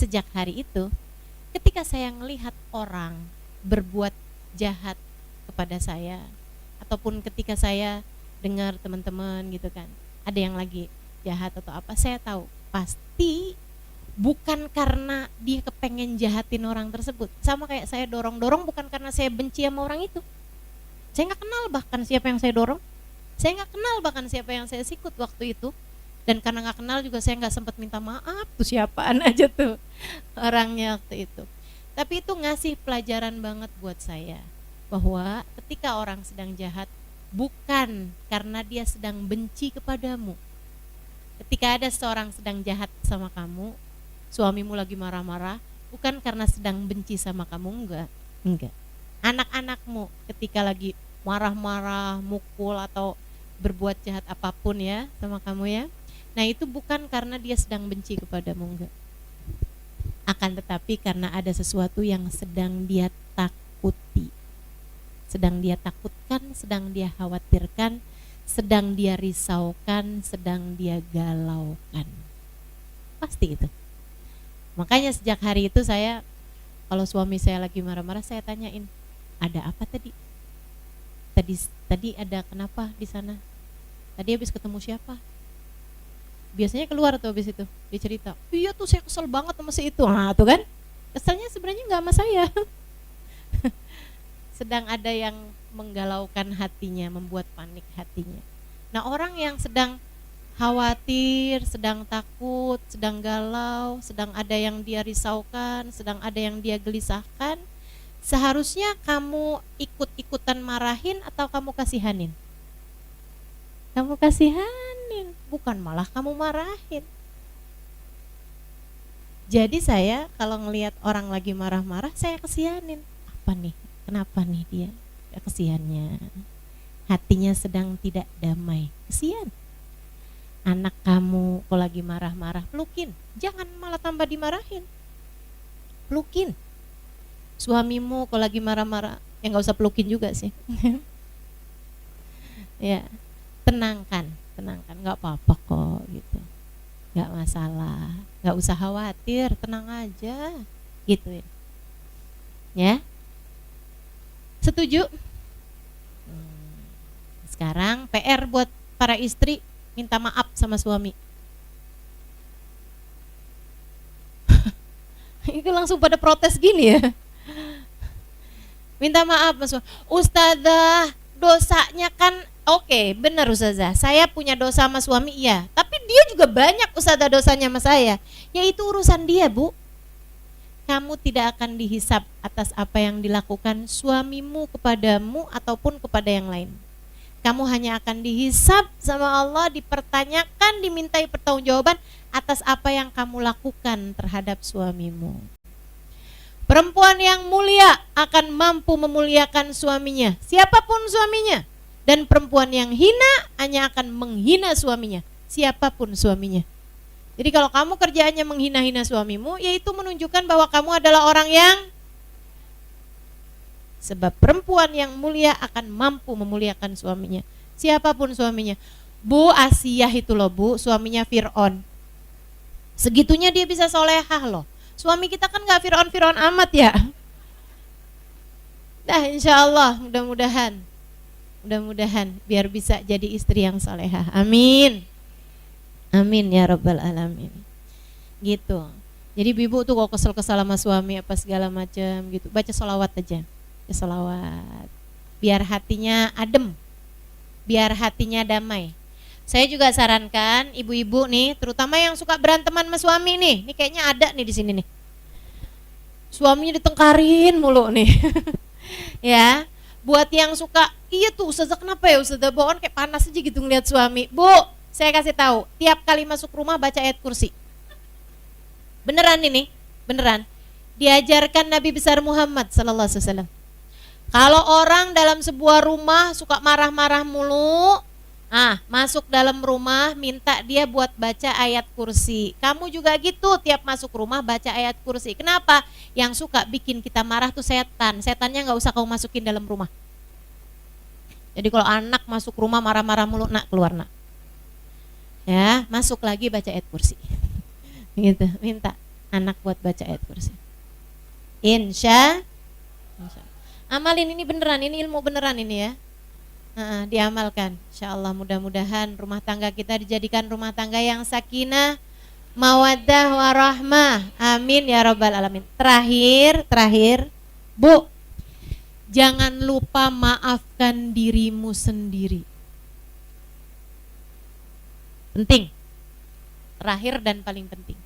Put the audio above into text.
sejak hari itu, ketika saya melihat orang berbuat jahat kepada saya, ataupun ketika saya dengar teman-teman gitu kan, ada yang lagi jahat atau apa, saya tahu pasti bukan karena dia kepengen jahatin orang tersebut. Sama kayak saya dorong-dorong bukan karena saya benci sama orang itu. Saya nggak kenal bahkan siapa yang saya dorong. Saya nggak kenal bahkan siapa yang saya sikut waktu itu. Dan karena nggak kenal juga saya nggak sempat minta maaf tuh siapaan aja tuh orangnya waktu itu. Tapi itu ngasih pelajaran banget buat saya bahwa ketika orang sedang jahat bukan karena dia sedang benci kepadamu. Ketika ada seorang sedang jahat sama kamu, suamimu lagi marah-marah, bukan karena sedang benci sama kamu, enggak. Anak-anakmu ketika lagi marah-marah, mukul atau berbuat jahat apapun ya sama kamu ya. Nah, itu bukan karena dia sedang benci kepadamu, enggak. Akan tetapi karena ada sesuatu yang sedang dia takuti. Sedang dia takutkan, sedang dia khawatirkan, sedang dia risaukan, sedang dia galaukan. Pasti itu. Makanya sejak hari itu saya, kalau suami saya lagi marah-marah, saya tanyain, ada apa tadi? Tadi ada kenapa di sana? Tadi habis ketemu siapa? Biasanya keluar tuh habis itu, dia cerita, iya tuh saya kesel banget sama si itu. Nah tuh kan, keselnya sebenarnya nggak sama saya. Sedang ada yang menggalaukan hatinya, membuat panik hatinya. Nah, orang yang sedang khawatir, sedang takut, sedang galau, sedang ada yang dia risaukan, sedang ada yang dia gelisahkan, seharusnya kamu ikut-ikutan marahin atau kamu kasihanin? Kamu kasihanin, bukan malah kamu marahin. Jadi saya kalau ngelihat orang lagi marah-marah, saya kasihanin. Apa nih? Kenapa nih dia kesiannya? Hatinya sedang tidak damai, kesian. Anak kamu kalau lagi marah-marah, pelukin. Jangan malah tambah dimarahin. Pelukin. Suamimu kalau lagi marah-marah, ya nggak usah pelukin juga sih. Ya, tenangkan, nggak apa-apa kok gitu. Nggak masalah, nggak usah khawatir, tenang aja, gitu ya. Ya. Setuju? Sekarang PR buat para istri, minta maaf sama suami. Itu langsung pada protes gini ya. Minta maaf mas suami. Ustazah, dosanya kan oke, benar Ustazah. Saya punya dosa sama suami iya, tapi dia juga banyak Ustazah dosanya sama saya. Yaitu urusan dia, Bu. Kamu tidak akan dihisap atas apa yang dilakukan suamimu kepadamu ataupun kepada yang lain. Kamu hanya akan dihisap sama Allah, dipertanyakan, dimintai pertanggungjawaban atas apa yang kamu lakukan terhadap suamimu. Perempuan yang mulia akan mampu memuliakan suaminya, siapapun suaminya. Dan perempuan yang hina hanya akan menghina suaminya, siapapun suaminya. Jadi kalau kamu kerjaannya menghina-hina suamimu, yaitu menunjukkan bahwa kamu adalah orang yang, sebab perempuan yang mulia akan mampu memuliakan suaminya, siapapun suaminya. Bu Asiyah itu loh Bu, suaminya Fir'aun. Segitunya dia bisa solehah loh. Suami kita kan gak Fir'aun amat ya. Nah insya Allah mudah-mudahan biar bisa jadi istri yang solehah. Amin. Amin ya rabbal alamin. Gitu. Jadi ibu tuh kalau kesel-kesel sama suami apa segala macam gitu, baca sholawat aja. Ya sholawat. Biar hatinya adem. Biar hatinya damai. Saya juga sarankan ibu-ibu nih, terutama yang suka beranteman sama suami nih. Ini kayaknya ada nih di sini nih. Suaminya ditengkarin mulu nih. Ya. Buat yang suka, iya tuh Ustazah kenapa ya Ustazah bawaan kayak panas aja gitu ngeliat suami. Bu, saya kasih tahu, tiap kali masuk rumah baca ayat kursi. Beneran ini, beneran. Diajarkan Nabi besar Muhammad sallallahu alaihi wasallam. Kalau orang dalam sebuah rumah suka marah-marah mulu, masuk dalam rumah minta dia buat baca ayat kursi. Kamu juga gitu, tiap masuk rumah baca ayat kursi. Kenapa? Yang suka bikin kita marah tuh setan. Setannya nggak usah kamu masukin dalam rumah. Jadi kalau anak masuk rumah marah-marah mulu, nak keluar nak. Ya, masuk lagi baca ayat kursi. Gitu, minta. anak buat baca ayat kursi. Insya Allah. Amalin ini beneran, ini ilmu beneran ini ya. Diamalkan. Insya Allah mudah-mudahan rumah tangga kita dijadikan rumah tangga yang sakinah, mawaddah warahmah. Amin ya rabbal alamin. Terakhir, Bu, jangan lupa maafkan dirimu sendiri. Penting. Terakhir dan paling penting.